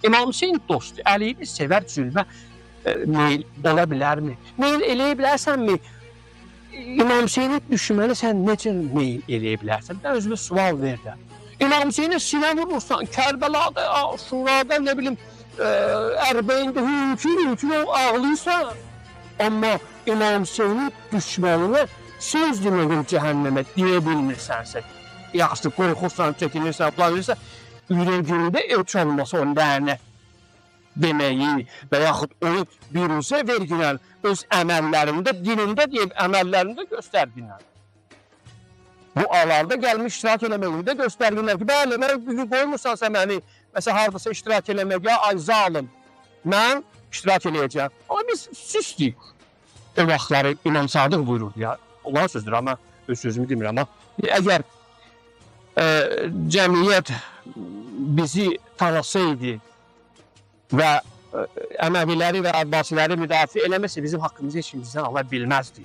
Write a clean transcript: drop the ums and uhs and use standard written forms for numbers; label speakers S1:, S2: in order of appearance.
S1: İmam Hüseyin dostu, Əliyini sevər, zülmə meyil ola bilərmi? Meyil eləyə bilərsənmi? İmam Hüseyni düşməni sən necə meyil eləyə bilərsən? Ben özümə sual ver də. İmam Hüseyni sinə vurursan, Kərbəlada, Şurada, ne bilim, Ərbəyində hünkür ağlıysan. Amma İmam Hüseyni düşmənine söz deməyin cəhənnəmə deyə bilmirsənsə, yaxşı qorxursan, çəkinirsən, planırsan, ürəyində ölç olması onun dəyərinə deməyi və yaxud onu biruzə verginən öz əməllərində, dinində deyib, əməllərində göstərdinlər. Bu alarda gəlmiş iştirak eləməyində göstərdinlər ki, bəli, mən qoymursansa məni, məsələn, haradasa iştirak eləməyə, ay zalım, mən iştirak eləyəcəm. Amma biz süstik. O vaxtları İmam Sadıq buyururdu ya, olan sözdür ama, öz sözümü demirəm ama, əgər cəmiyyət bizi tanısaydı və Əməviləri və Abbasiləri müdafiə eləməsə bizim haqqımızı heç kimizdən ala bilməzdi.